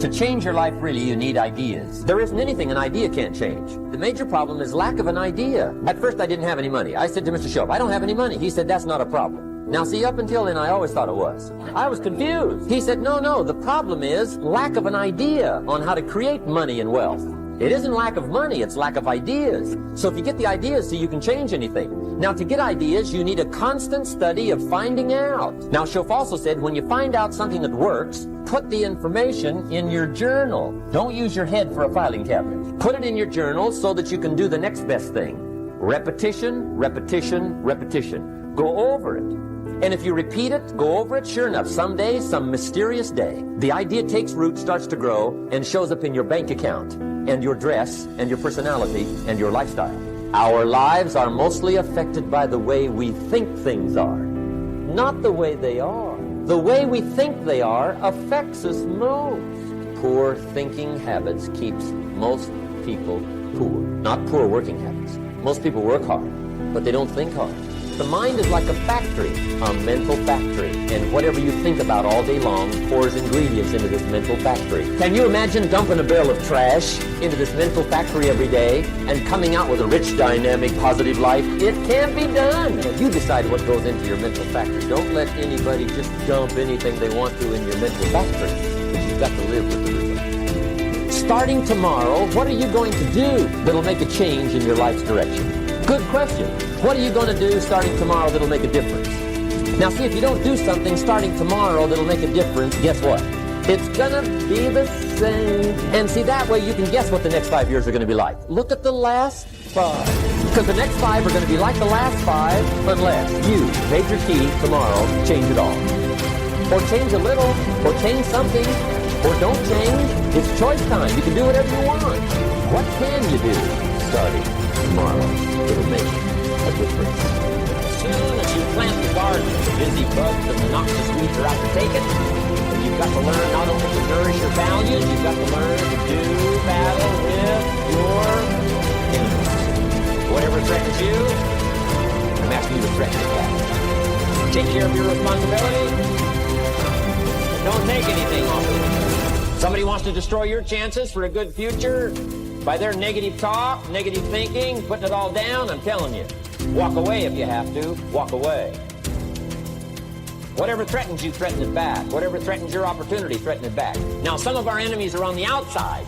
To change your life, really, you need ideas. There isn't anything an idea can't change. The major problem is lack of an idea. At first, I didn't have any money. I said to Mr. Shope, I don't have any money. He said, that's not a problem. Now, see, up until then, I always thought it was. I was confused. He said, no, the problem is lack of an idea on how to create money and wealth. It isn't lack of money, it's lack of ideas. So if you get the ideas, so you can change anything. Now, to get ideas, you need a constant study of finding out. Now, Shope also said, when you find out something that works, put the information in your journal. Don't use your head for a filing cabinet. Put it in your journal so that you can do the next best thing. Repetition, repetition, repetition. Go over it. And if you repeat it, go over it, sure enough, someday, some mysterious day, the idea takes root, starts to grow, and shows up in your bank account, and your dress, and your personality, and your lifestyle. Our lives are mostly affected by the way we think things are, not the way they are. The way we think they are affects us most. Poor thinking habits keeps most people poor. Not poor working habits. Most people work hard, but they don't think hard. The mind is like a factory, a mental factory, and whatever you think about all day long pours ingredients into this mental factory. Can you imagine dumping a barrel of trash into this mental factory every day and coming out with a rich, dynamic, positive life? It can't be done. And you decide what goes into your mental factory. Don't let anybody just dump anything they want to in your mental factory, because you've got to live with the result. Starting tomorrow, what are you going to do that'll make a change in your life's direction? Good question. What are you going to do starting tomorrow that'll make a difference? Now see, if you don't do something starting tomorrow that'll make a difference, guess what? It's going to be the same. And see, that way you can guess what the next 5 years are going to be like. Look at the last 5. Because the next 5 are going to be like the last 5 unless you, major key, tomorrow, change it all. Or change a little, or change something, or don't change. It's choice time. You can do whatever you want. What can you do starting tomorrow that'll make a difference? As soon as you plant the garden, the busy bugs and the noxious weeds are out to take it. And you've got to learn not only to nourish your values, you've got to learn to do battle with your enemies. Whatever threatens you, I'm asking you to threaten it back. Take care of your responsibility. Don't take anything off of it. Somebody wants to destroy your chances for a good future by their negative talk, negative thinking, putting it all down. I'm telling you, walk away if you have to. Walk away. Whatever threatens you, threaten it back. Whatever threatens your opportunity, threaten it back. Now, some of our enemies are on the outside,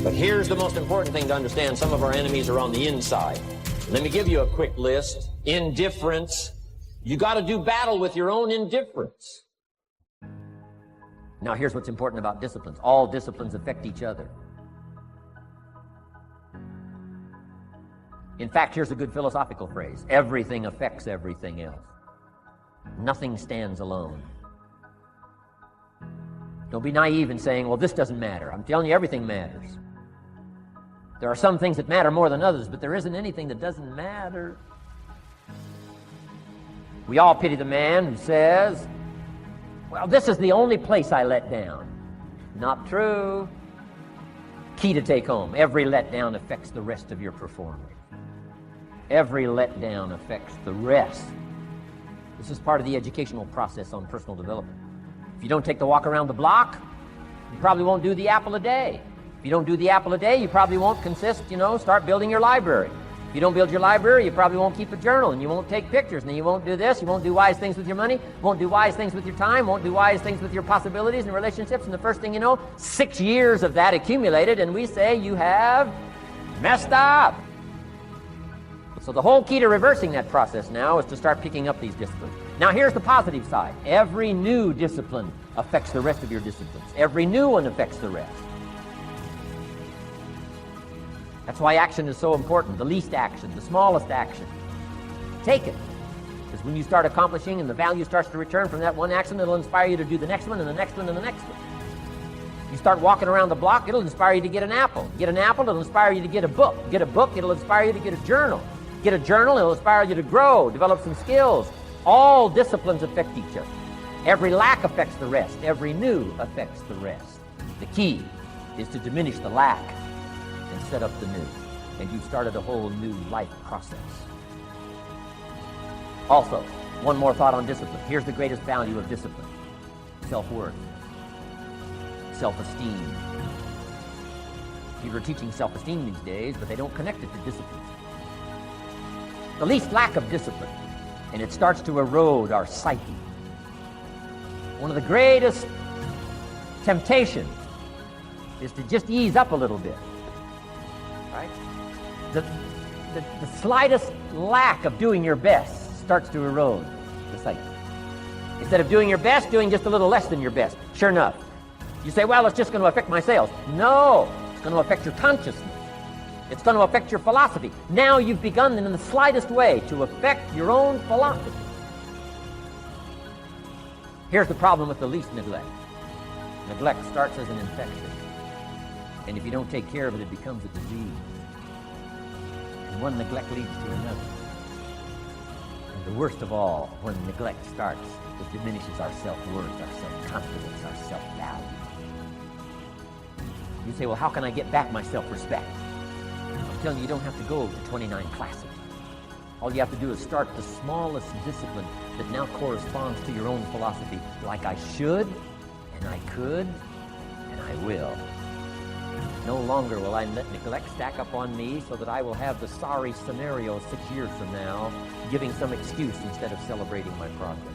but here's the most important thing to understand. Some of our enemies are on the inside. Let me give you a quick list. Indifference. You got to do battle with your own indifference. Now, here's what's important about disciplines. All disciplines affect each other. In fact, here's a good philosophical phrase. Everything affects everything else. Nothing stands alone. Don't be naive in saying, well, this doesn't matter. I'm telling you, everything matters. There are some things that matter more than others, but there isn't anything that doesn't matter. We all pity the man who says, well, this is the only place I let down. Not true. Key to take home. Every letdown affects the rest of your performance. Every letdown affects the rest. This is part of the educational process on personal development. If you don't take the walk around the block, you probably won't do the apple a day. If you don't do the apple a day, you probably won't start building your library. If you don't build your library, you probably won't keep a journal, and you won't take pictures, and then you won't do this, you won't do wise things with your money, won't do wise things with your time, won't do wise things with your possibilities and relationships, and the first thing you know, 6 years of that accumulated, and we say you have messed up. So the whole key to reversing that process now is to start picking up these disciplines. Now here's the positive side. Every new discipline affects the rest of your disciplines. Every new one affects the rest. That's why action is so important. The least action, the smallest action. Take it. Because when you start accomplishing and the value starts to return from that one action, it'll inspire you to do the next one and the next one and the next one. You start walking around the block, it'll inspire you to get an apple. Get an apple, it'll inspire you to get a book. Get a book, it'll inspire you to get a journal. Get a journal, it'll inspire you to grow, develop some skills. All disciplines affect each other. Every lack affects the rest. Every new affects the rest. The key is to diminish the lack and set up the new. And you've started a whole new life process. Also, one more thought on discipline. Here's the greatest value of discipline. Self-worth. self-esteem. People are teaching self-esteem these days, but they don't connect it to discipline. The least lack of discipline, and it starts to erode our psyche. One of the greatest temptations is to just ease up a little bit, right? The slightest lack of doing your best starts to erode the psyche. Instead of doing your best, doing just a little less than your best. Sure enough. You say, well, it's just going to affect my sales. No, it's going to affect your consciousness. It's going to affect your philosophy. Now you've begun in the slightest way to affect your own philosophy. Here's the problem with the least neglect. Neglect starts as an infection. And if you don't take care of it, it becomes a disease. And one neglect leads to another. And the worst of all, when neglect starts, it diminishes our self-worth, our self-confidence, our self-value. You say, well, how can I get back my self-respect? I'm telling you, you don't have to go to 29 classes. All you have to do is start the smallest discipline that now corresponds to your own philosophy, like I should, and I could, and I will. No longer will I let neglect stack up on me so that I will have the sorry scenario 6 years from now, giving some excuse instead of celebrating my progress.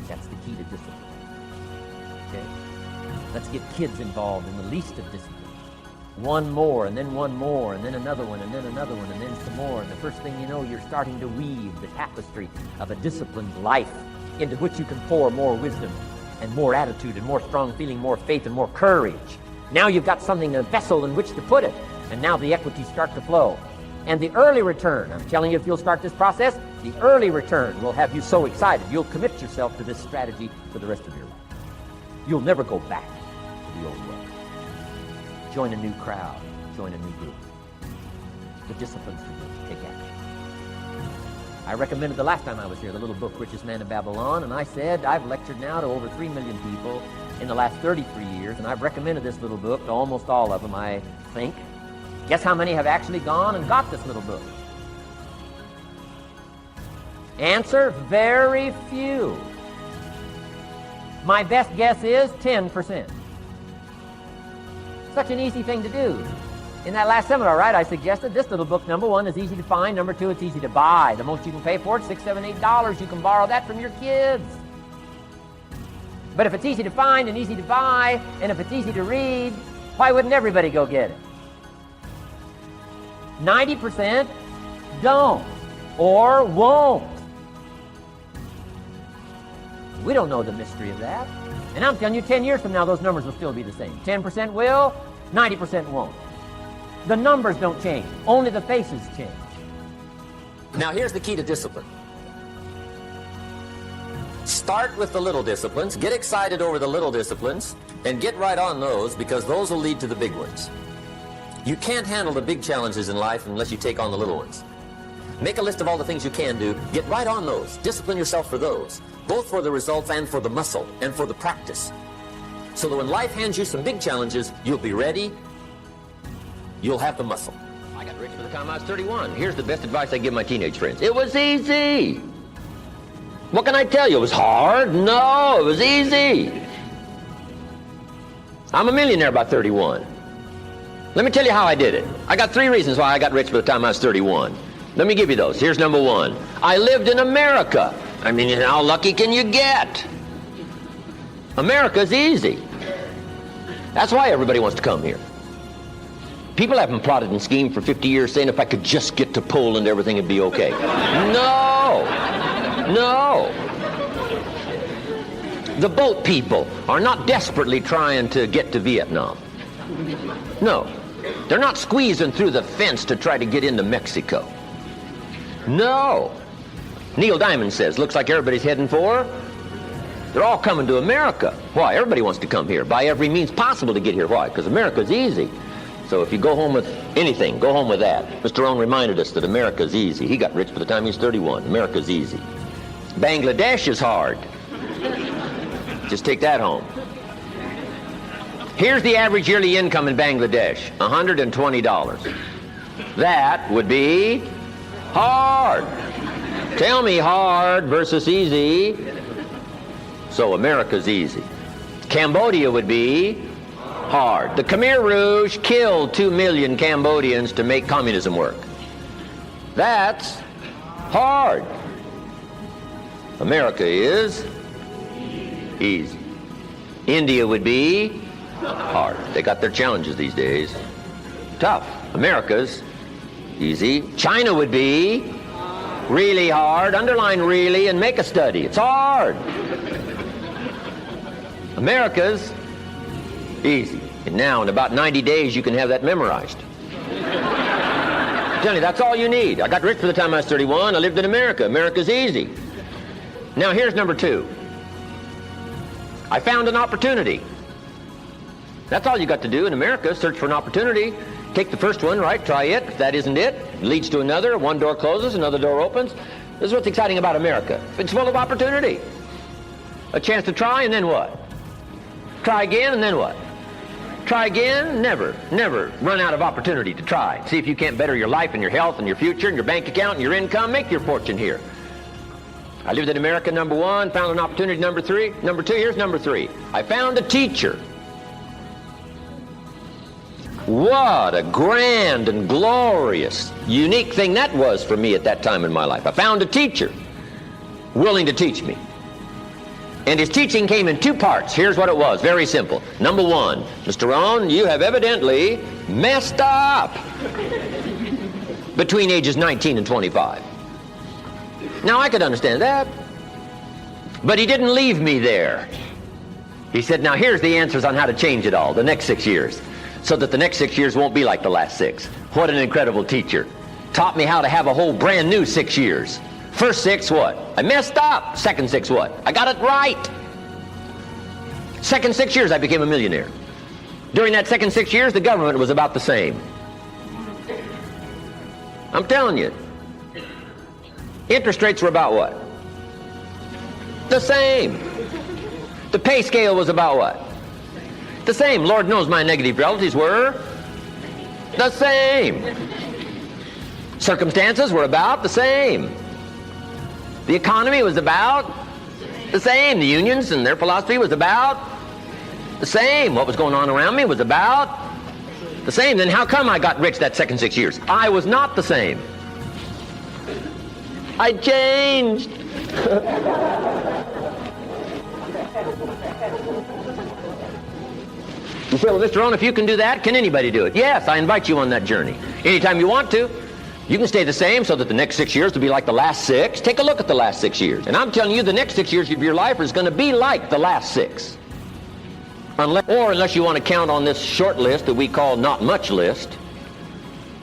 That's the key to discipline. Okay? Let's get kids involved in the least of discipline. One more, and then one more, and then another one, and then another one, and then some more. And the first thing you know, you're starting to weave the tapestry of a disciplined life into which you can pour more wisdom and more attitude and more strong feeling, more faith and more courage. Now you've got something, a vessel in which to put it. And now the equities start to flow. And the early return, I'm telling you, if you'll start this process, the early return will have you so excited. You'll commit yourself to this strategy for the rest of your life. You'll never go back to the old way. Join a new crowd. Join a new group. The disciplines to do. Take action. I recommended the last time I was here the little book, Richest Man in Babylon, and I said I've lectured now to over 3 million people in the last 33 years, and I've recommended this little book to almost all of them, I think. Guess how many have actually gone and got this little book? Answer, very few. My best guess is 10%. Such an easy thing to do. In that last seminar, right, I suggested this little book, number one, is easy to find. Number two, it's easy to buy. The most you can pay for it, $6, $7, $8. You can borrow that from your kids. But if it's easy to find and easy to buy, and if it's easy to read, why wouldn't everybody go get it? 90% don't or won't. We don't know the mystery of that. And I'm telling you, 10 years from now, those numbers will still be the same. 10% will, 90% won't. The numbers don't change. Only the faces change. Now, here's the key to discipline. Start with the little disciplines, get excited over the little disciplines, and get right on those, because those will lead to the big ones. You can't handle the big challenges in life unless you take on the little ones. Make a list of all the things you can do. Get right on those. Discipline yourself for those, both for the results and for the muscle and for the practice. So that when life hands you some big challenges, you'll be ready. You'll have the muscle. I got rich by the time I was 31. Here's the best advice I give my teenage friends. It was easy. What can I tell you? It was hard? No, it was easy. I'm a millionaire by 31. Let me tell you how I did it. I got 3 reasons why I got rich by the time I was 31. Let me give you those. Here's number 1. I lived in America. I mean, how lucky can you get? America's easy. That's why everybody wants to come here. People haven't plotted and schemed for 50 years saying if I could just get to Poland, everything would be okay. No. No. The boat people are not desperately trying to get to Vietnam. No. They're not squeezing through the fence to try to get into Mexico. No. Neil Diamond says, looks like everybody's heading for. They're all coming to America. Why? Everybody wants to come here by every means possible to get here. Why? Because America's easy. So if you go home with anything, go home with that. Mr. Rohn reminded us that America's easy. He got rich by the time he was 31. America's easy. Bangladesh is hard. Just take that home. Here's the average yearly income in Bangladesh, $120. That would be hard. Tell me hard versus easy. So America's easy. Cambodia would be Hard. The Khmer Rouge killed 2 million Cambodians to make communism work. That's hard. America is easy. India would be hard. They got their challenges these days. Tough. America's easy. China would be really hard. Underline really and make a study. It's hard. America's easy. And now in about 90 days you can have that memorized. I'm telling you, that's all you need. I got rich by the time I was 31. I lived in America. America's easy. Now here's number 2. I found an opportunity. That's all you got to do in America, search for an opportunity. Take the first one, right? Try it. If that isn't it, it leads to another. One door closes, another door opens. This is what's exciting about America. It's full of opportunity. A chance to try, and then what? Try again, and then what? Try again. Never run out of opportunity to try. See if you can't better your life and your health and your future and your bank account and your income. Make your fortune here. I lived in America, number 1. Found an opportunity, number 3. Number 2, here's number 3. I found a teacher. What a grand and glorious, unique thing that was for me at that time in my life. I found a teacher willing to teach me. And his teaching came in 2 parts. Here's what it was, very simple. Number 1, Mr. Rohn, you have evidently messed up between ages 19 and 25. Now, I could understand that, but he didn't leave me there. He said, now here's the answers on how to change it all, the next 6 years, so that the next 6 years won't be like the last 6. What an incredible teacher. Taught me how to have a whole brand new 6 years. First 6, what? I messed up. Second 6, what? I got it right. Second 6 years, I became a millionaire. During that second 6 years, the government was about the same. I'm telling you. Interest rates were about what? The same. The pay scale was about what? The same. Lord knows my negative relatives were the same. Circumstances were about the same. The economy was about the same. The unions and their philosophy was about the same. What was going on around me was about the same. Then how come I got rich that second 6 years? I was not the same. I changed. You say, well, Mr. Rohn, if you can do that, can anybody do it? Yes, I invite you on that journey. Anytime you want to. You can stay the same so that the next 6 years will be like the last 6. Take a look at the last 6 years. And I'm telling you, the next 6 years of your life is going to be like the last 6. Unless you want to count on this short list that we call not much list.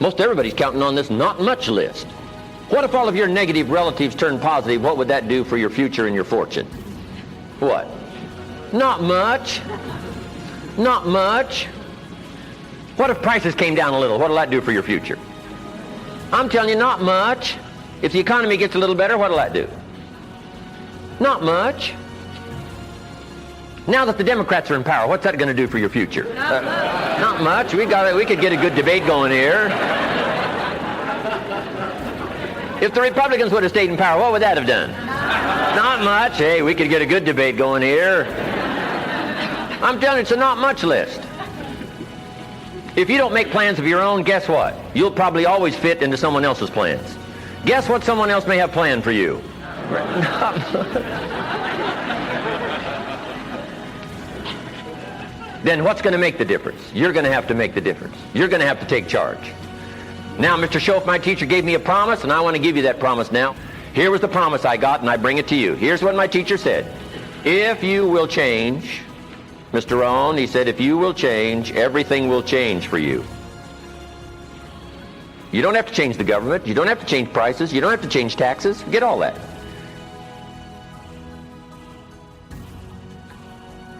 Most everybody's counting on this not much list. What if all of your negative relatives turn positive? What would that do for your future and your fortune? What? Not much. Not much. What if prices came down a little? What will that do for your future? I'm telling you, not much. If the economy gets a little better, what will that do? Not much. Now that the Democrats are in power, what's that going to do for your future? Not much. We could get a good debate going here. If the Republicans would have stayed in power, what would that have done? Not much. Hey, we could get a good debate going here. I'm telling you, it's a not much list. If you don't make plans of your own, guess what? You'll probably always fit into someone else's plans. Guess what someone else may have planned for you? Then what's going to make the difference? You're going to have to make the difference. You're going to have to take charge. Now, Mr. Schoaf, my teacher, gave me a promise, and I want to give you that promise now. Here was the promise I got, and I bring it to you. Here's what my teacher said. If you will change, Mr. Rohn, he said, if you will change, everything will change for you. You don't have to change the government. You don't have to change prices. You don't have to change taxes. Forget all that.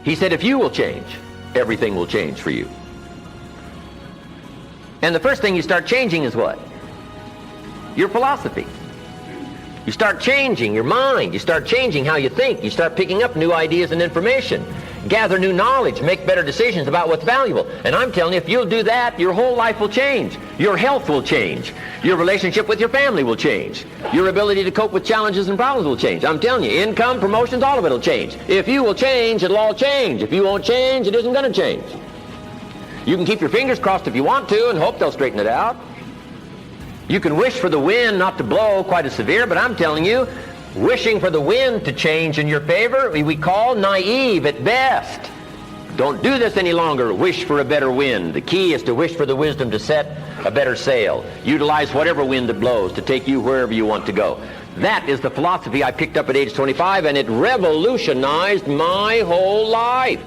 He said, if you will change, everything will change for you. And the first thing you start changing is what? Your philosophy. You start changing your mind. You start changing how you think. You start picking up new ideas and information. Gather new knowledge. Make better decisions about what's valuable. And I'm telling you, if you'll do that, your whole life will change. Your health will change. Your relationship with your family will change. Your ability to cope with challenges and problems will change. I'm telling you, income, promotions, all of it will change. If you will change, it'll all change. If you won't change, it isn't going to change. You can keep your fingers crossed if you want to and hope they'll straighten it out. You can wish for the wind not to blow quite as severe, but I'm telling you, wishing for the wind to change in your favor, we call naive at best. Don't do this any longer. Wish for a better wind. The key is to wish for the wisdom to set a better sail. Utilize whatever wind that blows to take you wherever you want to go. That is the philosophy I picked up at age 25, and it revolutionized my whole life.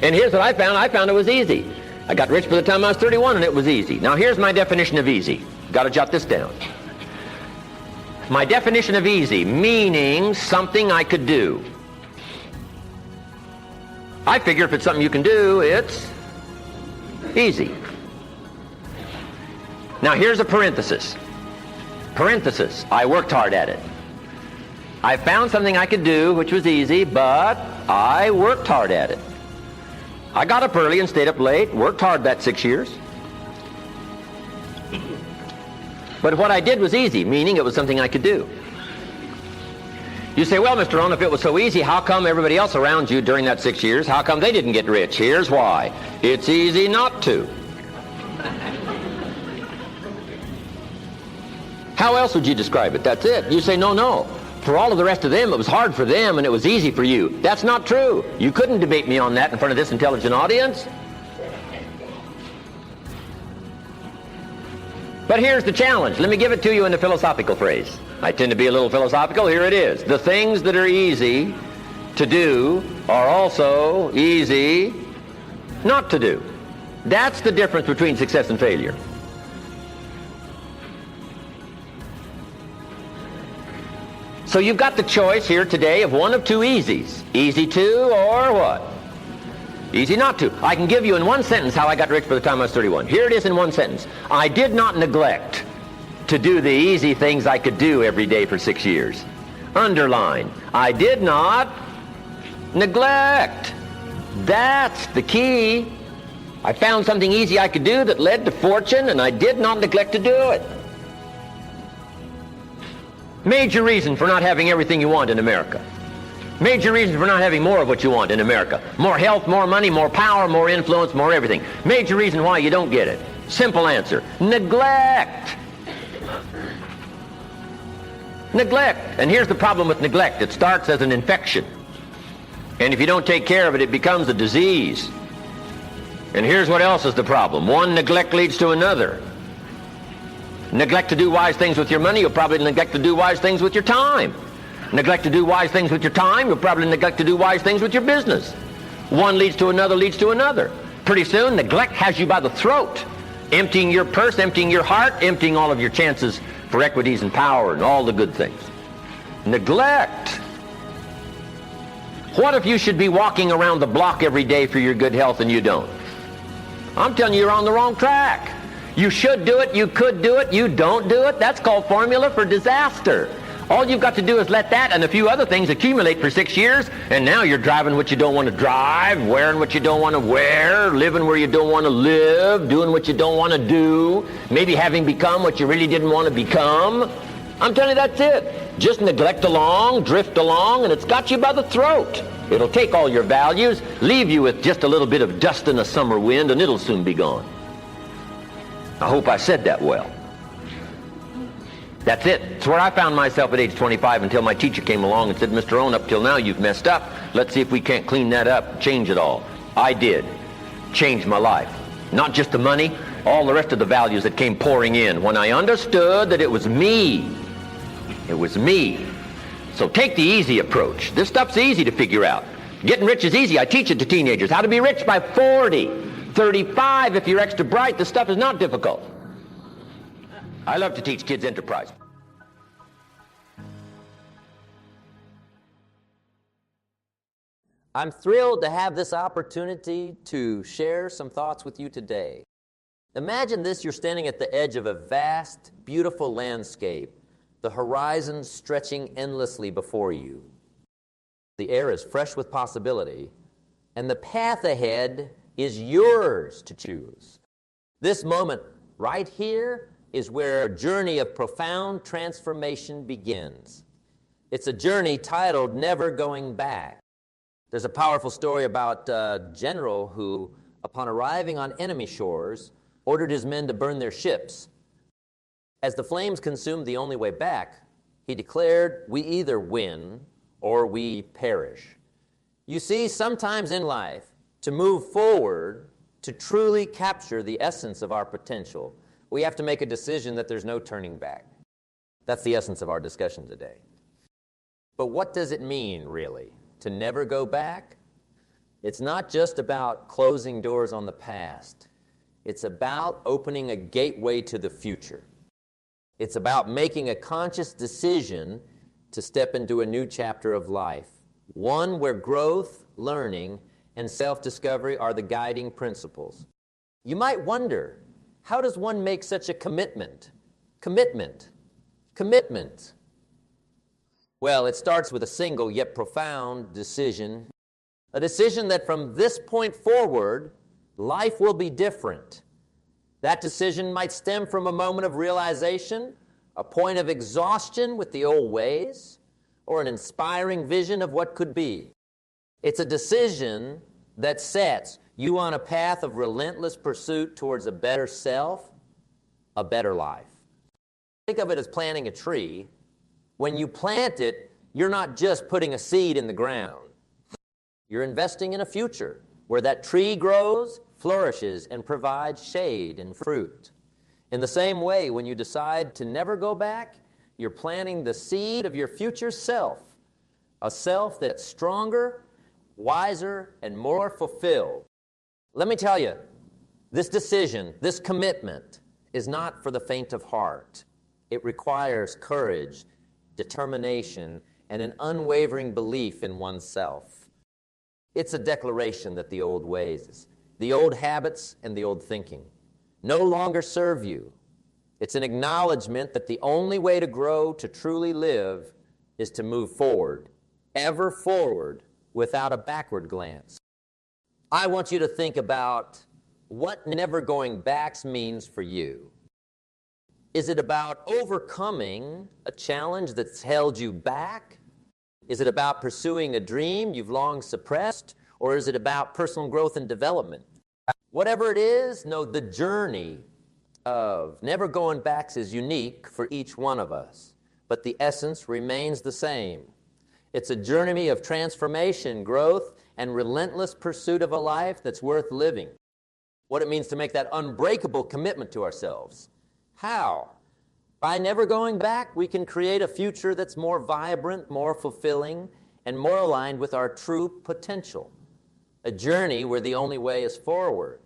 And here's what I found. I found it was easy. I got rich by the time I was 31, and it was easy. Now here's my definition of easy. Got to jot this down. My definition of easy, meaning something I could do. I figure if it's something you can do, it's easy. Now here's a parenthesis. Parenthesis, I worked hard at it. I found something I could do which was easy, but I worked hard at it. I got up early and stayed up late, worked hard that 6 years. But what I did was easy, meaning it was something I could do. You say, well, Mr. Rohn, if it was so easy, how come everybody else around you during that 6 years, how come they didn't get rich? Here's why. It's easy not to. How else would you describe it? That's it. You say, no. For all of the rest of them, it was hard for them and it was easy for you. That's not true. You couldn't debate me on that in front of this intelligent audience. But here's the challenge. Let me give it to you in a philosophical phrase. I tend to be a little philosophical. Here it is. The things that are easy to do are also easy not to do. That's the difference between success and failure. So you've got the choice here today of one of two easies. Easy to or what? Easy not to. I can give you in one sentence how I got rich by the time I was 31. Here it is in one sentence. I did not neglect to do the easy things I could do every day for 6 years. Underline. I did not neglect. That's the key. I found something easy I could do that led to fortune, and I did not neglect to do it. Major reason for not having everything you want in America. Major reason for not having more of what you want in America. More health, more money, more power, more influence, more everything. Major reason why you don't get it. Simple answer. Neglect. Neglect. And here's the problem with neglect. It starts as an infection. And if you don't take care of it, it becomes a disease. And here's what else is the problem. One neglect leads to another. Neglect to do wise things with your money, you'll probably neglect to do wise things with your time. Neglect to do wise things with your time, you'll probably neglect to do wise things with your business. One leads to another, leads to another. Pretty soon, neglect has you by the throat, emptying your purse, emptying your heart, emptying all of your chances for equities and power and all the good things. Neglect. What if you should be walking around the block every day for your good health and you don't? I'm telling you, you're on the wrong track. You should do it, you could do it, you don't do it. That's called formula for disaster. All you've got to do is let that and a few other things accumulate for 6 years, and now you're driving what you don't want to drive, wearing what you don't want to wear, living where you don't want to live, doing what you don't want to do, maybe having become what you really didn't want to become. I'm telling you, that's it. Just neglect along, drift along, and it's got you by the throat. It'll take all your values, leave you with just a little bit of dust in a summer wind, and it'll soon be gone. I hope I said that well. That's it. It's where I found myself at age 25 until my teacher came along and said, Mr. Rohn, up till now you've messed up. Let's see if we can't clean that up, change it all. I did. Changed my life. Not just the money, all the rest of the values that came pouring in when I understood that it was me. It was me. So take the easy approach. This stuff's easy to figure out. Getting rich is easy. I teach it to teenagers. How to be rich by 40. 35, if you're extra bright, this stuff is not difficult. I love to teach kids enterprise. I'm thrilled to have this opportunity to share some thoughts with you today. Imagine this, you're standing at the edge of a vast, beautiful landscape, the horizon stretching endlessly before you. The air is fresh with possibility, and the path ahead is yours to choose. This moment right here is where a journey of profound transformation begins. It's a journey titled Never Going Back. There's a powerful story about a general who upon arriving on enemy shores, ordered his men to burn their ships. As the flames consumed the only way back, he declared, "We either win or we perish." You see, sometimes in life, to move forward, to truly capture the essence of our potential, we have to make a decision that there's no turning back. That's the essence of our discussion today. But what does it mean, really, to never go back? It's not just about closing doors on the past. It's about opening a gateway to the future. It's about making a conscious decision to step into a new chapter of life, one where growth, learning, and self-discovery are the guiding principles. You might wonder, how does one make such a commitment? Commitment. Well, it starts with a single yet profound decision, a decision that from this point forward, life will be different. That decision might stem from a moment of realization, a point of exhaustion with the old ways, or an inspiring vision of what could be. It's a decision that sets you on a path of relentless pursuit towards a better self, a better life. Think of it as planting a tree. When you plant it, you're not just putting a seed in the ground. You're investing in a future where that tree grows, flourishes, and provides shade and fruit. In the same way, when you decide to never go back, you're planting the seed of your future self, a self that's stronger, wiser, and more fulfilled. Let me tell you, this decision, this commitment, is not for the faint of heart. It requires courage, determination, and an unwavering belief in oneself. It's a declaration that the old ways, the old habits, and the old thinking no longer serve you. It's an acknowledgement that the only way to grow, to truly live, is to move forward, ever forward, without a backward glance. I want you to think about what never going back means for you. Is it about overcoming a challenge that's held you back? Is it about pursuing a dream you've long suppressed? Or is it about personal growth and development? Whatever it is, know the journey of never going back is unique for each one of us, but the essence remains the same. It's a journey of transformation, growth, and relentless pursuit of a life that's worth living. What it means to make that unbreakable commitment to ourselves. How? By never going back, we can create a future that's more vibrant, more fulfilling, and more aligned with our true potential. A journey where the only way is forward.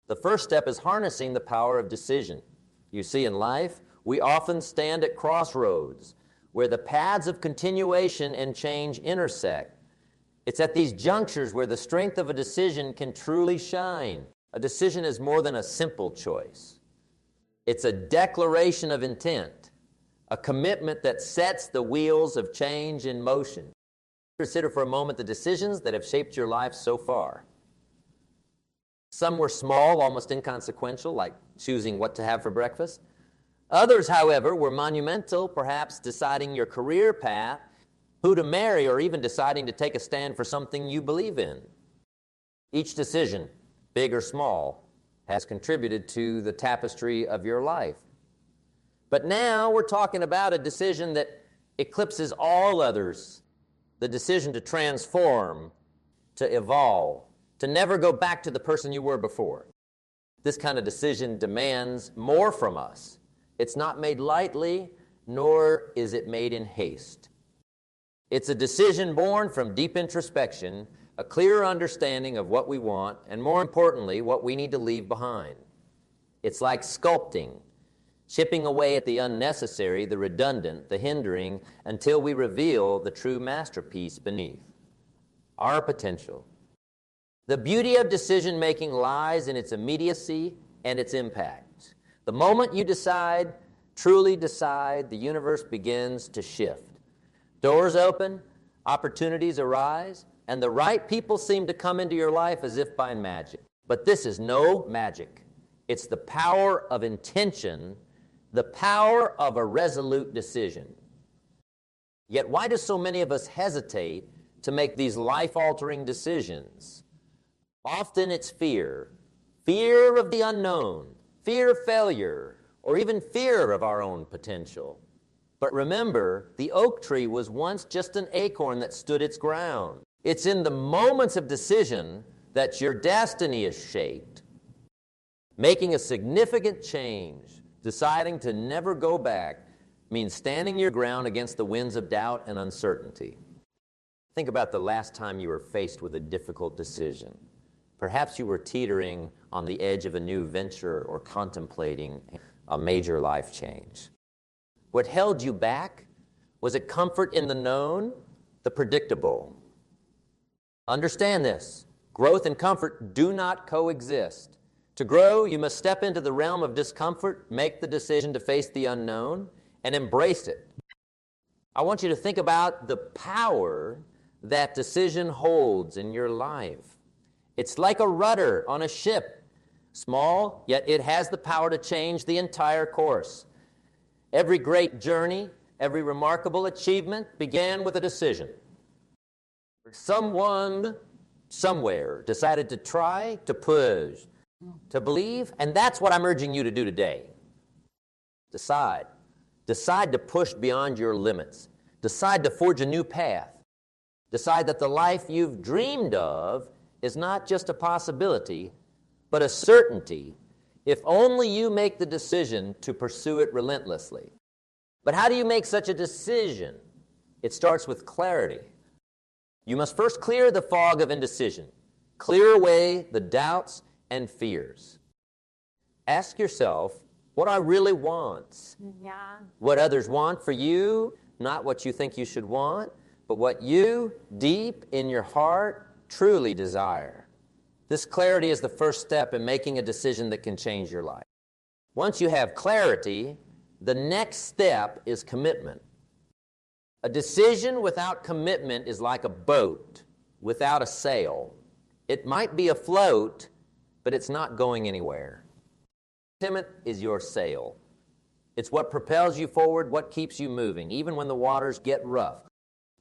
The first step is harnessing the power of decision. You see, in life, we often stand at crossroads where the paths of continuation and change intersect. It's at these junctures where the strength of a decision can truly shine. A decision is more than a simple choice. It's a declaration of intent, a commitment that sets the wheels of change in motion. Consider for a moment the decisions that have shaped your life so far. Some were small, almost inconsequential, like choosing what to have for breakfast. Others, however, were monumental, perhaps deciding your career path, who to marry, or even deciding to take a stand for something you believe in. Each decision, big or small, has contributed to the tapestry of your life. But now we're talking about a decision that eclipses all others, the decision to transform, to evolve, to never go back to the person you were before. This kind of decision demands more from us. It's not made lightly, nor is it made in haste. It's a decision born from deep introspection, a clearer understanding of what we want, and more importantly, what we need to leave behind. It's like sculpting, chipping away at the unnecessary, the redundant, the hindering, until we reveal the true masterpiece beneath. Our potential. The beauty of decision-making lies in its immediacy and its impact. The moment you decide, truly decide, the universe begins to shift. Doors open, opportunities arise, and the right people seem to come into your life as if by magic. But this is no magic. It's the power of intention, the power of a resolute decision. Yet why do so many of us hesitate to make these life-altering decisions? Often it's fear. Fear of the unknown, fear of failure, or even fear of our own potential. But remember, the oak tree was once just an acorn that stood its ground. It's in the moments of decision that your destiny is shaped. Making a significant change, deciding to never go back, means standing your ground against the winds of doubt and uncertainty. Think about the last time you were faced with a difficult decision. Perhaps you were teetering on the edge of a new venture or contemplating a major life change. What held you back? Was it comfort in the known, the predictable? Understand this. Growth and comfort do not coexist. To grow, you must step into the realm of discomfort, make the decision to face the unknown, and embrace it. I want you to think about the power that decision holds in your life. It's like a rudder on a ship. Small, yet it has the power to change the entire course. Every great journey, every remarkable achievement began with a decision. Someone, somewhere, decided to try, to push, to believe, and that's what I'm urging you to do today. Decide. Decide to push beyond your limits. Decide to forge a new path. Decide that the life you've dreamed of is not just a possibility, but a certainty, if only you make the decision to pursue it relentlessly. But how do you make such a decision? It starts with clarity. You must first clear the fog of indecision, clear away the doubts and fears. Ask yourself what I really want. Yeah. What others want for you, not what you think you should want, but what you, deep in your heart, truly desire. This clarity is the first step in making a decision that can change your life. Once you have clarity, the next step is commitment. A decision without commitment is like a boat without a sail. It might be afloat, but it's not going anywhere. Commitment is your sail. It's what propels you forward, what keeps you moving, even when the waters get rough.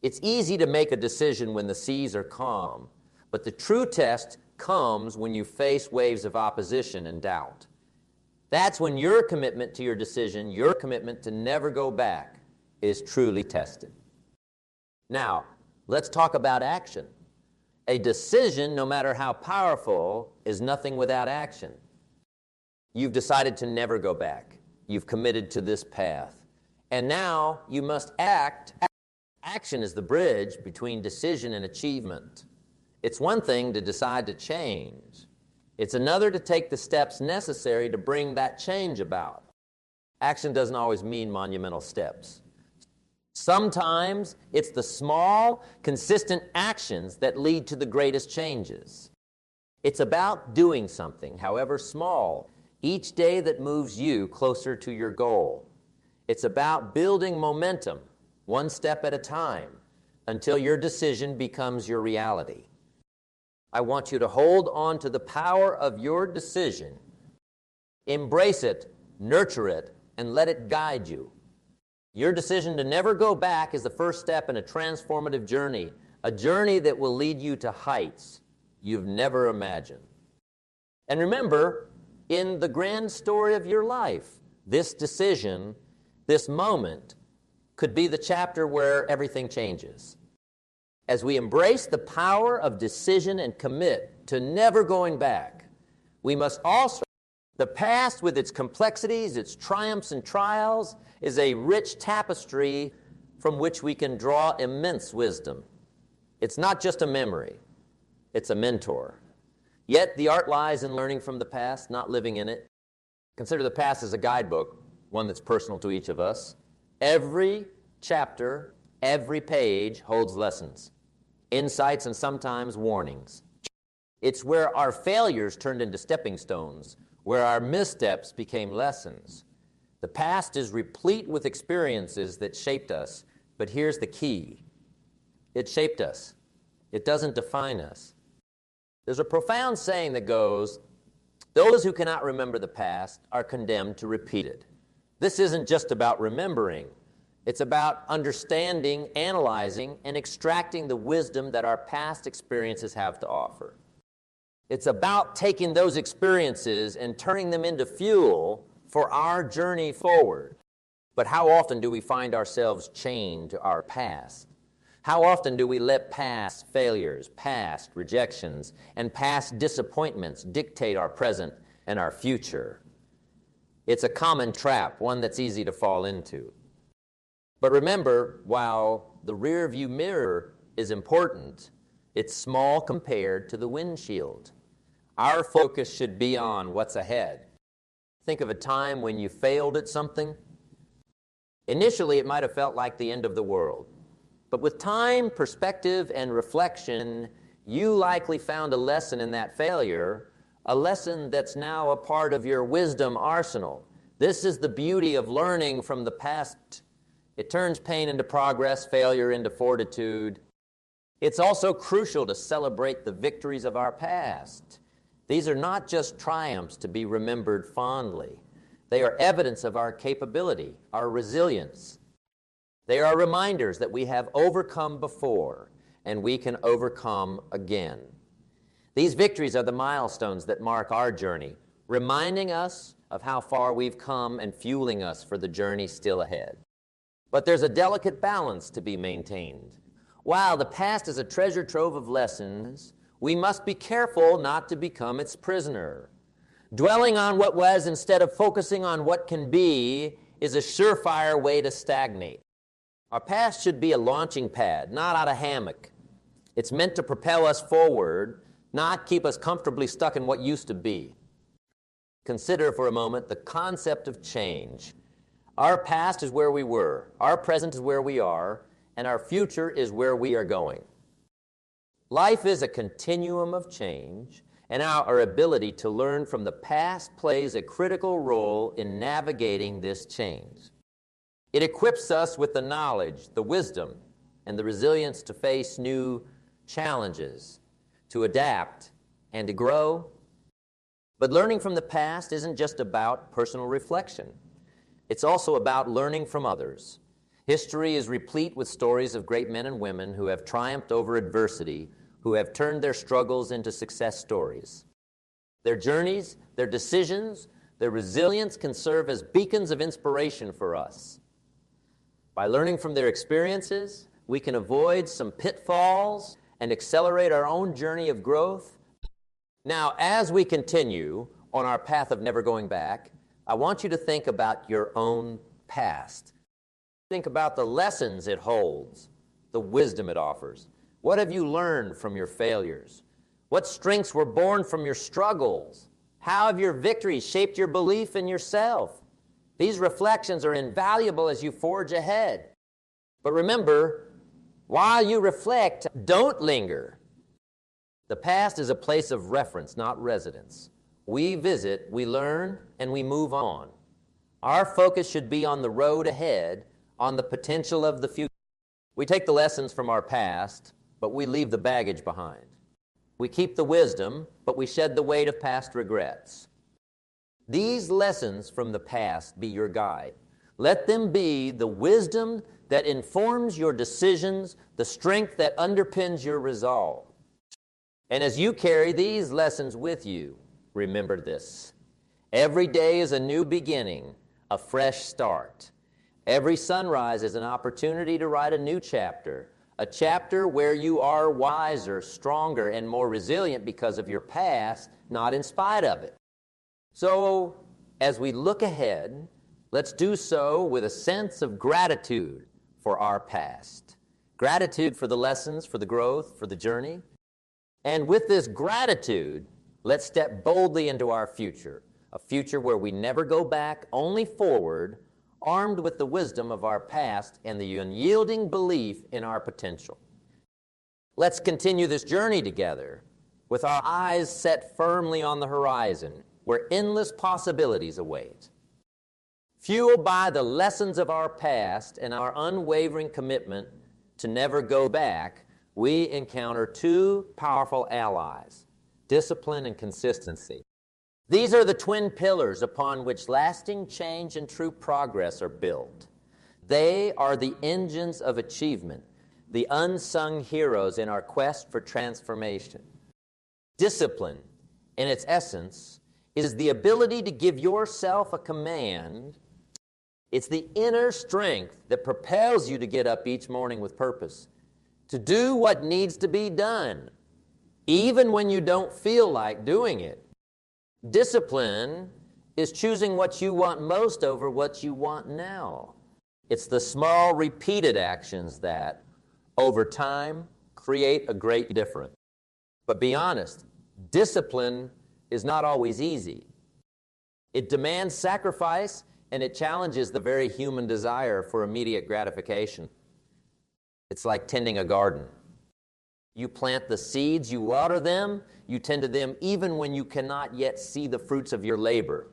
It's easy to make a decision when the seas are calm, but the true test comes when you face waves of opposition and doubt. That's when your commitment to your decision, your commitment to never go back, is truly tested. Now, let's talk about action. A decision, no matter how powerful, is nothing without action. You've decided to never go back. You've committed to this path. And now you must act. Action is the bridge between decision and achievement. It's one thing to decide to change. It's another to take the steps necessary to bring that change about. Action doesn't always mean monumental steps. Sometimes it's the small, consistent actions that lead to the greatest changes. It's about doing something, however small, each day that moves you closer to your goal. It's about building momentum, one step at a time, until your decision becomes your reality. I want you to hold on to the power of your decision. Embrace it, nurture it, and let it guide you. Your decision to never go back is the first step in a transformative journey, a journey that will lead you to heights you've never imagined. And remember, in the grand story of your life, this decision, this moment, could be the chapter where everything changes. As we embrace the power of decision and commit to never going back, we must also. The past, with its complexities, its triumphs and trials, is a rich tapestry from which we can draw immense wisdom. It's not just a memory, it's a mentor. Yet the art lies in learning from the past, not living in it. Consider the past as a guidebook, one that's personal to each of us. Every chapter, every page holds lessons, insights, and sometimes warnings. It's where our failures turned into stepping stones, where our missteps became lessons. The past is replete with experiences that shaped us, but here's the key. It shaped us. It doesn't define us. There's a profound saying that goes, those who cannot remember the past are condemned to repeat it. This isn't just about remembering. It's about understanding, analyzing, and extracting the wisdom that our past experiences have to offer. It's about taking those experiences and turning them into fuel for our journey forward. But how often do we find ourselves chained to our past? How often do we let past failures, past rejections, and past disappointments dictate our present and our future? It's a common trap, one that's easy to fall into. But remember, while the rear view mirror is important, it's small compared to the windshield. Our focus should be on what's ahead. Think of a time when you failed at something. Initially, it might have felt like the end of the world. But with time, perspective, and reflection, you likely found a lesson in that failure, a lesson that's now a part of your wisdom arsenal. This is the beauty of learning from the past. It turns pain into progress, failure into fortitude. It's also crucial to celebrate the victories of our past. These are not just triumphs to be remembered fondly. They are evidence of our capability, our resilience. They are reminders that we have overcome before and we can overcome again. These victories are the milestones that mark our journey, reminding us of how far we've come and fueling us for the journey still ahead. But there's a delicate balance to be maintained. While the past is a treasure trove of lessons, we must be careful not to become its prisoner. Dwelling on what was instead of focusing on what can be is a surefire way to stagnate. Our past should be a launching pad, not a hammock. It's meant to propel us forward, not keep us comfortably stuck in what used to be. Consider for a moment the concept of change. Our past is where we were, our present is where we are, and our future is where we are going. Life is a continuum of change, and our ability to learn from the past plays a critical role in navigating this change. It equips us with the knowledge, the wisdom, and the resilience to face new challenges, to adapt, and to grow. But learning from the past isn't just about personal reflection. It's also about learning from others. History is replete with stories of great men and women who have triumphed over adversity, who have turned their struggles into success stories. Their journeys, their decisions, their resilience can serve as beacons of inspiration for us. By learning from their experiences, we can avoid some pitfalls and accelerate our own journey of growth. Now, as we continue on our path of never going back, I want you to think about your own past. Think about the lessons it holds, the wisdom it offers. What have you learned from your failures? What strengths were born from your struggles? How have your victories shaped your belief in yourself? These reflections are invaluable as you forge ahead. But remember, while you reflect, don't linger. The past is a place of reference, not residence. We visit, we learn, and we move on. Our focus should be on the road ahead, on the potential of the future. We take the lessons from our past, but we leave the baggage behind. We keep the wisdom, but we shed the weight of past regrets. These lessons from the past be your guide. Let them be the wisdom that informs your decisions, the strength that underpins your resolve. And as you carry these lessons with you, remember this: every day is a new beginning, a fresh start. Every sunrise is an opportunity to write a new chapter, a chapter where you are wiser, stronger, and more resilient because of your past, not in spite of it. So, as we look ahead, let's do so with a sense of gratitude for our past. Gratitude for the lessons, for the growth, for the journey. And with this gratitude, let's step boldly into our future, a future where we never go back, only forward, armed with the wisdom of our past and the unyielding belief in our potential. Let's continue this journey together with our eyes set firmly on the horizon, where endless possibilities await. Fueled by the lessons of our past and our unwavering commitment to never go back, we encounter two powerful allies: discipline and consistency. These are the twin pillars upon which lasting change and true progress are built. They are the engines of achievement, the unsung heroes in our quest for transformation. Discipline in its essence, is the ability to give yourself a command. It's the inner strength that propels you to get up each morning with purpose, to do what needs to be done, even when you don't feel like doing it. Discipline is choosing what you want most over what you want now. It's the small, repeated actions that, over time, create a great difference. But be honest, discipline is not always easy. It demands sacrifice, and it challenges the very human desire for immediate gratification. It's like tending a garden. You plant the seeds, you water them, you tend to them even when you cannot yet see the fruits of your labor.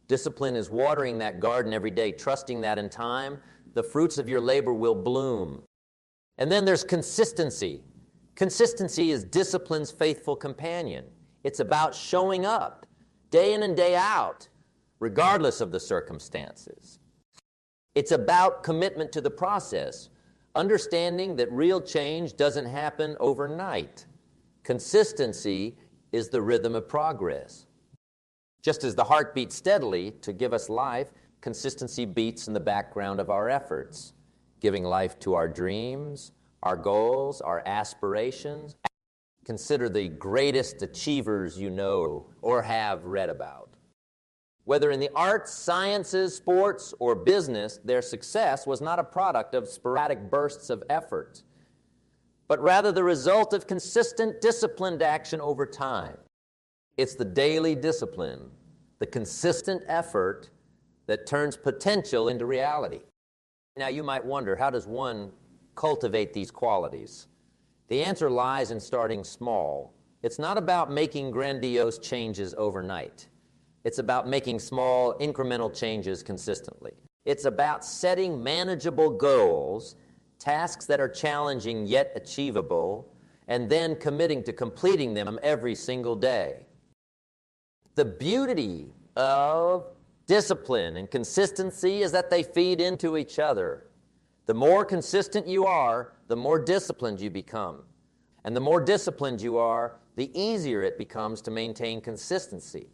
Discipline is watering that garden every day, trusting that in time, the fruits of your labor will bloom. And then there's consistency. Consistency is discipline's faithful companion. It's about showing up day in and day out, regardless of the circumstances. It's about commitment to the process, understanding that real change doesn't happen overnight. Consistency is the rhythm of progress. Just as the heart beats steadily to give us life, consistency beats in the background of our efforts, giving life to our dreams, our goals, our aspirations. Consider the greatest achievers you know or have read about. Whether in the arts, sciences, sports, or business, their success was not a product of sporadic bursts of effort, but rather the result of consistent, disciplined action over time. It's the daily discipline, the consistent effort that turns potential into reality. Now you might wonder, how does one cultivate these qualities? The answer lies in starting small. It's not about making grandiose changes overnight. It's about making small, incremental changes consistently. It's about setting manageable goals, tasks that are challenging yet achievable, and then committing to completing them every single day. The beauty of discipline and consistency is that they feed into each other. The more consistent you are, the more disciplined you become. And the more disciplined you are, the easier it becomes to maintain consistency.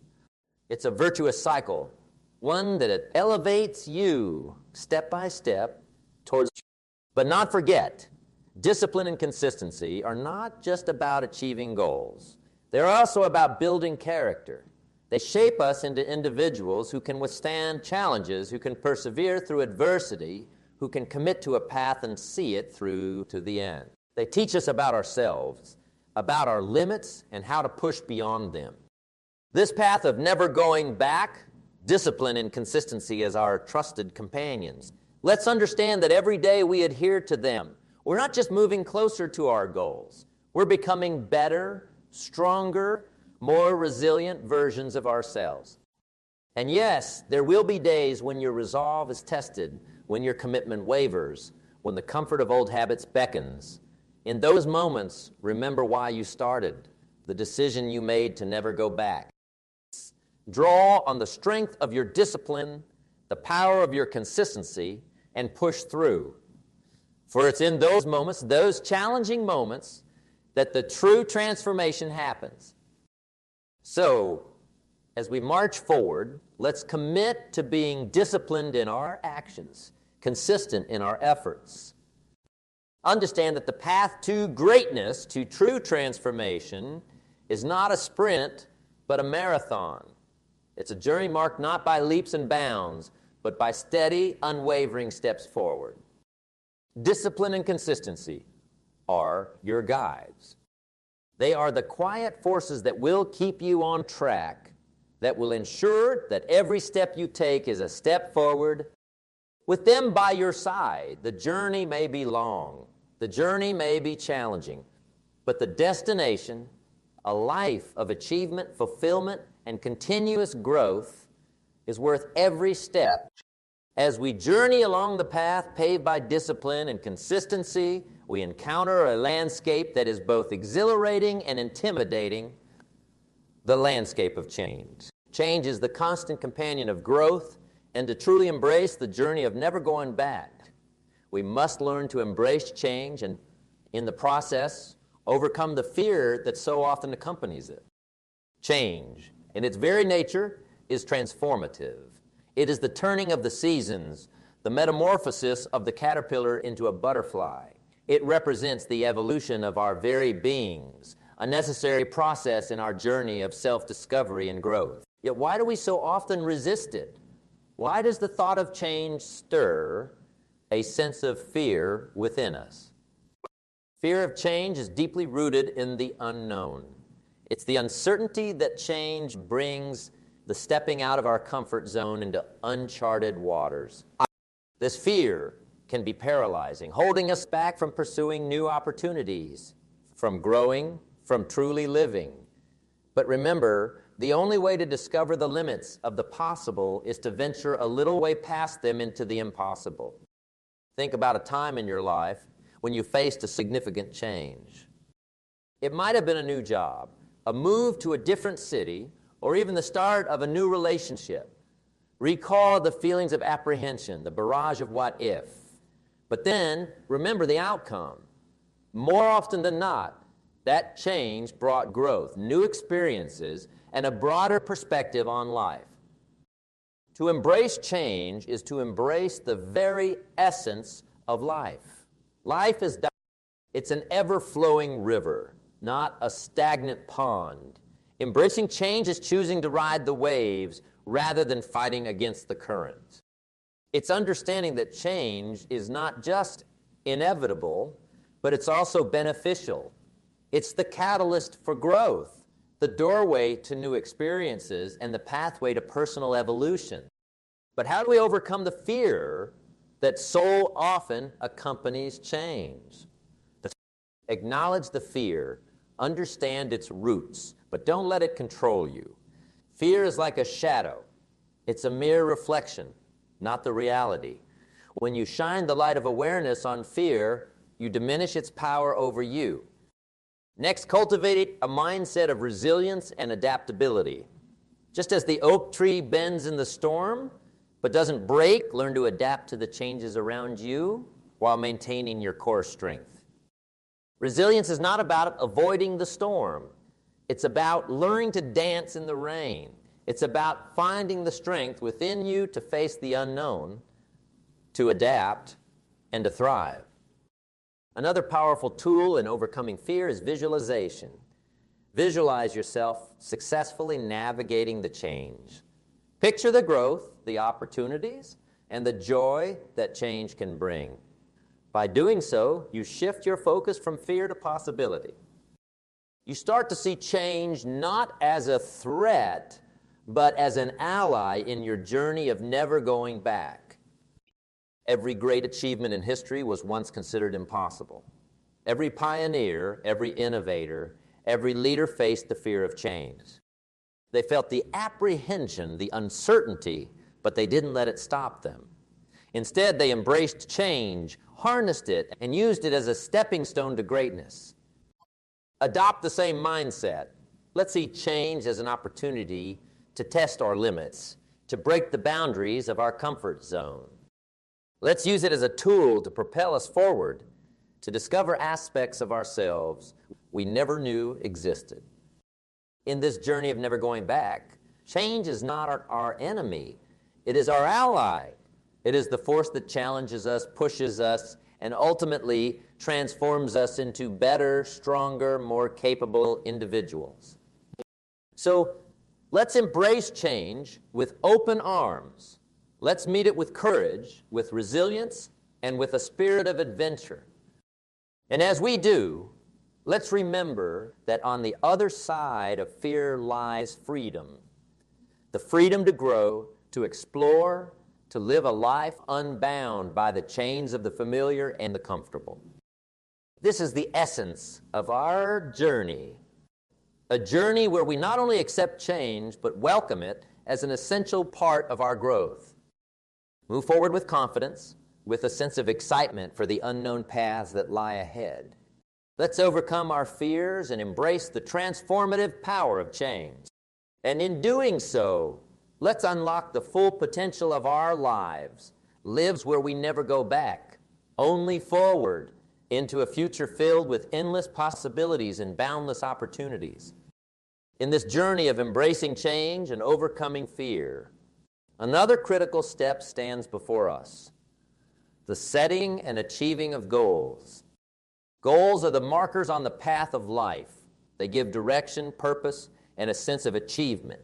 It's a virtuous cycle, one that elevates you step by step towards. But not forget, discipline and consistency are not just about achieving goals. They're also about building character. They shape us into individuals who can withstand challenges, who can persevere through adversity, who can commit to a path and see it through to the end. They teach us about ourselves, about our limits, and how to push beyond them. This path of never going back, discipline and consistency as our trusted companions. Let's understand that every day we adhere to them. We're not just moving closer to our goals. We're becoming better, stronger, more resilient versions of ourselves. And yes, there will be days when your resolve is tested, when your commitment wavers, when the comfort of old habits beckons. In those moments, remember why you started, the decision you made to never go back. Draw on the strength of your discipline, the power of your consistency, and push through. For it's in those moments, those challenging moments, that the true transformation happens. So, as we march forward, let's commit to being disciplined in our actions, consistent in our efforts. Understand that the path to greatness, to true transformation, is not a sprint, but a marathon. It's a journey marked not by leaps and bounds, but by steady, unwavering steps forward. Discipline and consistency are your guides. They are the quiet forces that will keep you on track, that will ensure that every step you take is a step forward. With them by your side, the journey may be long, the journey may be challenging, but the destination, a life of achievement, fulfillment, and continuous growth, is worth every step. As we journey along the path paved by discipline and consistency, we encounter a landscape that is both exhilarating and intimidating, the landscape of change. Change is the constant companion of growth, and to truly embrace the journey of never going back, we must learn to embrace change and, in the process, overcome the fear that so often accompanies it. Change, in its very nature, is transformative. It is the turning of the seasons, the metamorphosis of the caterpillar into a butterfly. It represents the evolution of our very beings, a necessary process in our journey of self-discovery and growth. Yet why do we so often resist it? Why does the thought of change stir a sense of fear within us? Fear of change is deeply rooted in the unknown. It's the uncertainty that change brings, the stepping out of our comfort zone into uncharted waters. This fear can be paralyzing, holding us back from pursuing new opportunities, from growing, from truly living. But remember, the only way to discover the limits of the possible is to venture a little way past them into the impossible. Think about a time in your life when you faced a significant change. It might have been a new job, a move to a different city, or even the start of a new relationship. Recall the feelings of apprehension, the barrage of what if. But then, remember the outcome. More often than not, that change brought growth, new experiences, and a broader perspective on life. To embrace change is to embrace the very essence of life. Life is dynamic. It's an ever-flowing river, not a stagnant pond. Embracing change is choosing to ride the waves rather than fighting against the current. It's understanding that change is not just inevitable, but it's also beneficial. It's the catalyst for growth, the doorway to new experiences, and the pathway to personal evolution. But how do we overcome the fear that so often accompanies change? Acknowledge the fear, understand its roots, but don't let it control you. Fear is like a shadow. It's a mere reflection, not the reality. When you shine the light of awareness on fear, you diminish its power over you. Next, cultivate a mindset of resilience and adaptability. Just as the oak tree bends in the storm, but doesn't break, learn to adapt to the changes around you while maintaining your core strength. Resilience is not about avoiding the storm. It's about learning to dance in the rain. It's about finding the strength within you to face the unknown, to adapt, and to thrive. Another powerful tool in overcoming fear is visualization. Visualize yourself successfully navigating the change. Picture the growth, the opportunities, and the joy that change can bring. By doing so, you shift your focus from fear to possibility. You start to see change not as a threat, but as an ally in your journey of never going back. Every great achievement in history was once considered impossible. Every pioneer, every innovator, every leader faced the fear of change. They felt the apprehension, the uncertainty, but they didn't let it stop them. Instead, they embraced change, harnessed it, and used it as a stepping stone to greatness. Adopt the same mindset. Let's see change as an opportunity to test our limits, to break the boundaries of our comfort zone. Let's use it as a tool to propel us forward, to discover aspects of ourselves we never knew existed. In this journey of never going back, change is not our enemy. It is our ally. It is the force that challenges us, pushes us, and ultimately transforms us into better, stronger, more capable individuals. So let's embrace change with open arms. Let's meet it with courage, with resilience, and with a spirit of adventure. And as we do, let's remember that on the other side of fear lies freedom. The freedom to grow, to explore, to live a life unbound by the chains of the familiar and the comfortable. This is the essence of our journey, a journey where we not only accept change, but welcome it as an essential part of our growth. Move forward with confidence, with a sense of excitement for the unknown paths that lie ahead. Let's overcome our fears and embrace the transformative power of change. And in doing so, let's unlock the full potential of our lives where we never go back, only forward into a future filled with endless possibilities and boundless opportunities. in this journey of embracing change and overcoming fear, another critical step stands before us: the setting and achieving of goals. Goals are the markers on the path of life. They give direction, purpose, and a sense of achievement.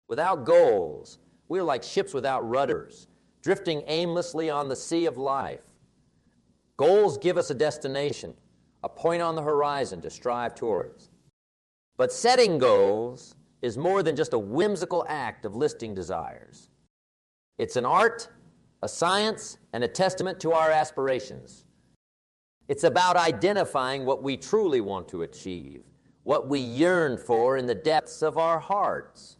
Without goals, we're like ships without rudders, drifting aimlessly on the sea of life. Goals give us a destination, a point on the horizon to strive towards. But setting goals is more than just a whimsical act of listing desires. It's an art, a science, and a testament to our aspirations. It's about identifying what we truly want to achieve, what we yearn for in the depths of our hearts.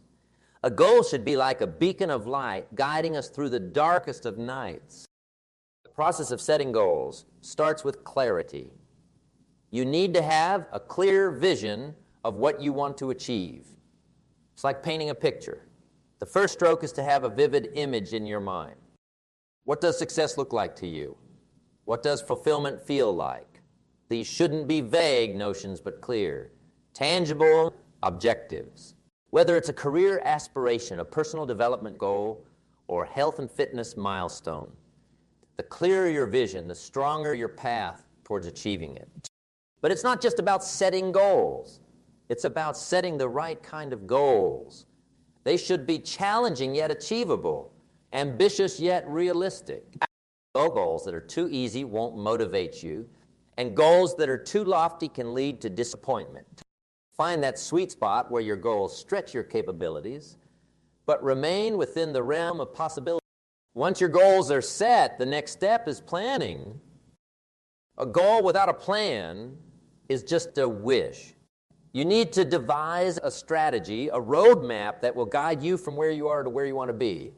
A goal should be like a beacon of light guiding us through the darkest of nights. The process of setting goals starts with clarity. You need to have a clear vision of what you want to achieve. It's like painting a picture. The first stroke is to have a vivid image in your mind. What does success look like to you? What does fulfillment feel like? These shouldn't be vague notions, but clear, tangible objectives. Whether it's a career aspiration, a personal development goal, or health and fitness milestone, the clearer your vision, the stronger your path towards achieving it. But it's not just about setting goals. It's about setting the right kind of goals. They should be challenging yet achievable, ambitious yet realistic. Goals that are too easy won't motivate you, and goals that are too lofty can lead to disappointment. Find that sweet spot where your goals stretch your capabilities, but remain within the realm of possibility. Once your goals are set, the next step is planning. A goal without a plan is just a wish. You need to devise a strategy, a roadmap that will guide you from where you are to where you want to be.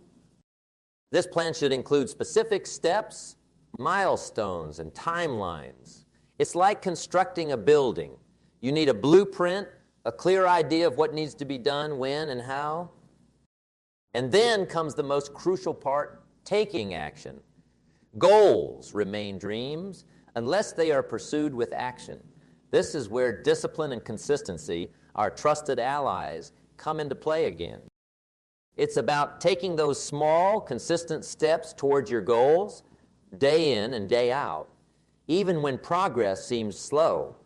This plan should include specific steps, milestones, and timelines. It's like constructing a building. You need a blueprint, a clear idea of what needs to be done, when, and how. And then comes the most crucial part, taking action. Goals remain dreams unless they are pursued with action. This is where discipline and consistency, our trusted allies, come into play again. It's about taking those small, consistent steps towards your goals, day in and day out, even when progress seems slow.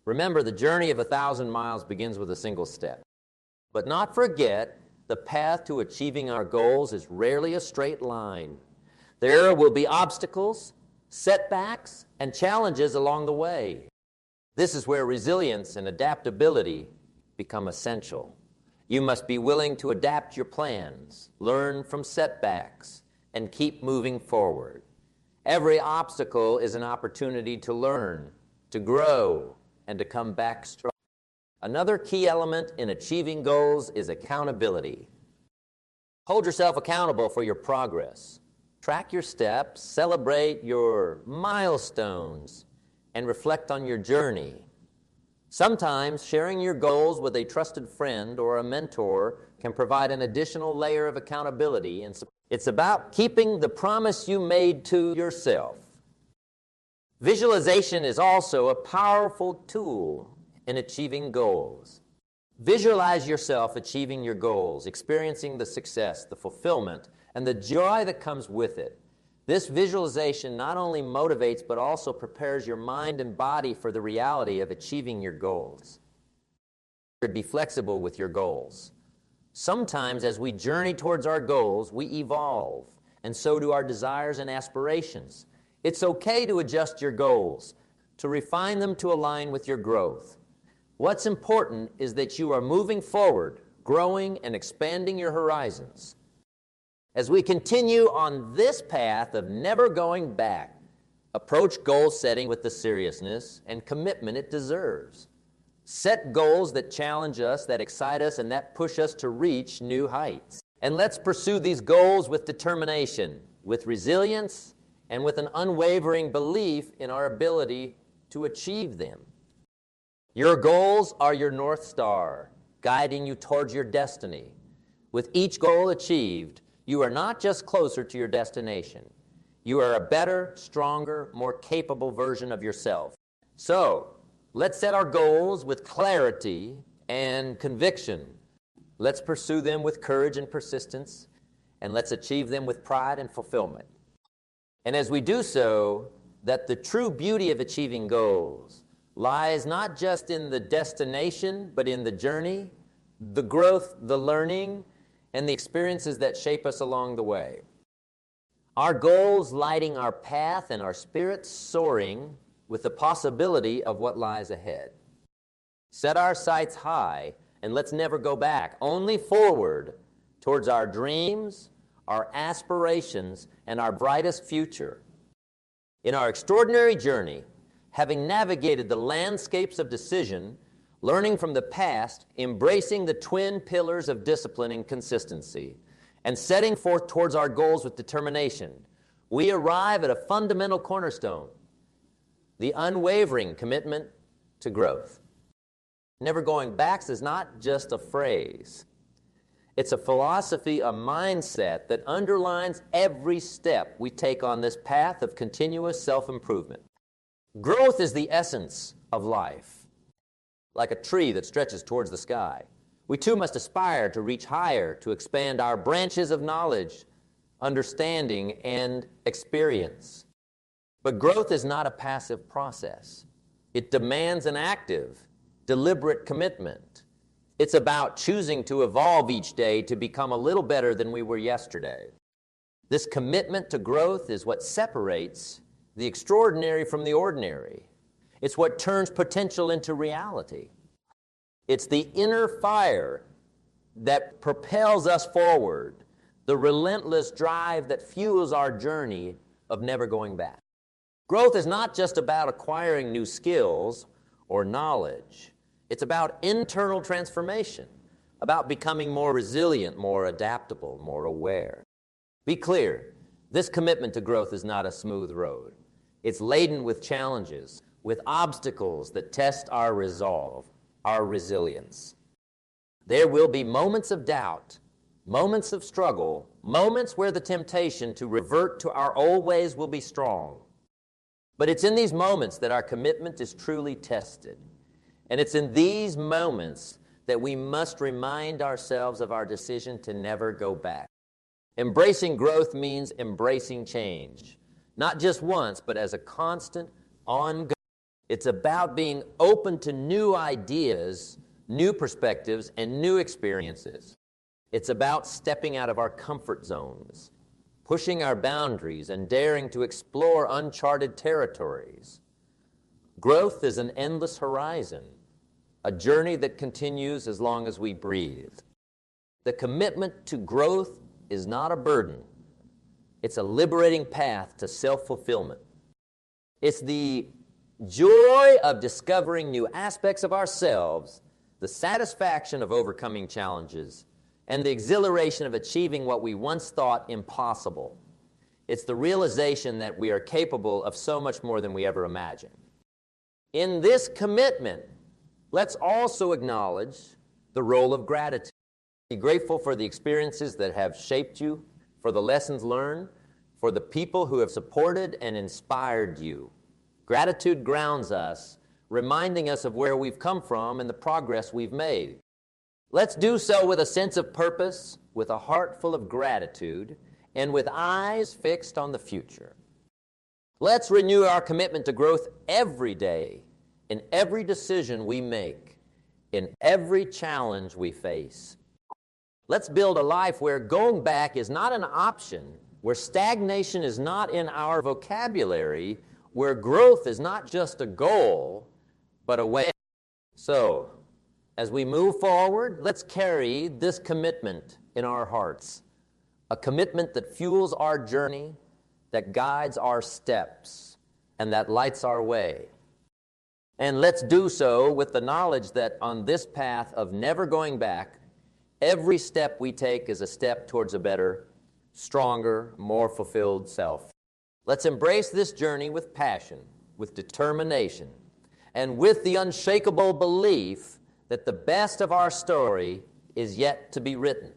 Remember, the journey of 1,000 miles begins with a single step. But not forget, the path to achieving our goals is rarely a straight line. There will be obstacles, setbacks, and challenges along the way. This is where resilience and adaptability become essential. You must be willing to adapt your plans, learn from setbacks, and keep moving forward. Every obstacle is an opportunity to learn, to grow, and to come back strong. Another key element in achieving goals is accountability. Hold yourself accountable for your progress. Track your steps, celebrate your milestones, and reflect on your journey. Sometimes sharing your goals with a trusted friend or a mentor can provide an additional layer of accountability. And it's about keeping the promise you made to yourself. Visualization is also a powerful tool in achieving goals. Visualize yourself achieving your goals, experiencing the success, the fulfillment, and the joy that comes with it. This visualization not only motivates but also prepares your mind and body for the reality of achieving your goals. Be flexible with your goals. Sometimes as we journey towards our goals, we evolve, and so do our desires and aspirations. It's okay to adjust your goals, to refine them to align with your growth. What's important is that you are moving forward, growing and expanding your horizons. As we continue on this path of never going back, approach goal setting with the seriousness and commitment it deserves. Set goals that challenge us, that excite us, and that push us to reach new heights. And let's pursue these goals with determination, with resilience, and with an unwavering belief in our ability to achieve them. Your goals are your North Star, guiding you towards your destiny. With each goal achieved, you are not just closer to your destination. You are a better, stronger, more capable version of yourself. So, let's set our goals with clarity and conviction. Let's pursue them with courage and persistence, and let's achieve them with pride and fulfillment. And as we do so, that the true beauty of achieving goals lies not just in the destination, but in the journey, the growth, the learning, and the experiences that shape us along the way. Our goals lighting our path and our spirits soaring with the possibility of what lies ahead. Set our sights high, and let's never go back, only forward towards our dreams, our aspirations, and our brightest future. In our extraordinary journey, having navigated the landscapes of decision, learning from the past, embracing the twin pillars of discipline and consistency, and setting forth towards our goals with determination, we arrive at a fundamental cornerstone, the unwavering commitment to growth. Never going back is not just a phrase. It's a philosophy, a mindset that underlines every step we take on this path of continuous self-improvement. Growth is the essence of life. Like a tree that stretches towards the sky, we too must aspire to reach higher, to expand our branches of knowledge, understanding, and experience. But growth is not a passive process. It demands an active, deliberate commitment. It's about choosing to evolve each day to become a little better than we were yesterday. This commitment to growth is what separates the extraordinary from the ordinary. It's what turns potential into reality. It's the inner fire that propels us forward, the relentless drive that fuels our journey of never going back. Growth is not just about acquiring new skills or knowledge. It's about internal transformation, about becoming more resilient, more adaptable, more aware. Be clear, this commitment to growth is not a smooth road. It's laden with challenges, with obstacles that test our resolve, our resilience. There will be moments of doubt, moments of struggle, moments where the temptation to revert to our old ways will be strong. But it's in these moments that our commitment is truly tested. And it's in these moments that we must remind ourselves of our decision to never go back. Embracing growth means embracing change, not just once, but as a constant, ongoing. It's about being open to new ideas, new perspectives, and new experiences. It's about stepping out of our comfort zones, pushing our boundaries, and daring to explore uncharted territories. Growth is an endless horizon, a journey that continues as long as we breathe. The commitment to growth is not a burden. It's a liberating path to self-fulfillment. It's the joy of discovering new aspects of ourselves, the satisfaction of overcoming challenges, and the exhilaration of achieving what we once thought impossible. It's the realization that we are capable of so much more than we ever imagined. In this commitment, let's also acknowledge the role of gratitude. Be grateful for the experiences that have shaped you, for the lessons learned, for the people who have supported and inspired you. Gratitude grounds us, reminding us of where we've come from and the progress we've made. Let's do so with a sense of purpose, with a heart full of gratitude, and with eyes fixed on the future. Let's renew our commitment to growth every day, in every decision we make, in every challenge we face. Let's build a life where going back is not an option, where stagnation is not in our vocabulary, where growth is not just a goal, but a way. So, as we move forward, let's carry this commitment in our hearts, a commitment that fuels our journey, that guides our steps, and that lights our way. And let's do so with the knowledge that on this path of never going back, every step we take is a step towards a better, stronger, more fulfilled self. Let's embrace this journey with passion, with determination, and with the unshakable belief that the best of our story is yet to be written.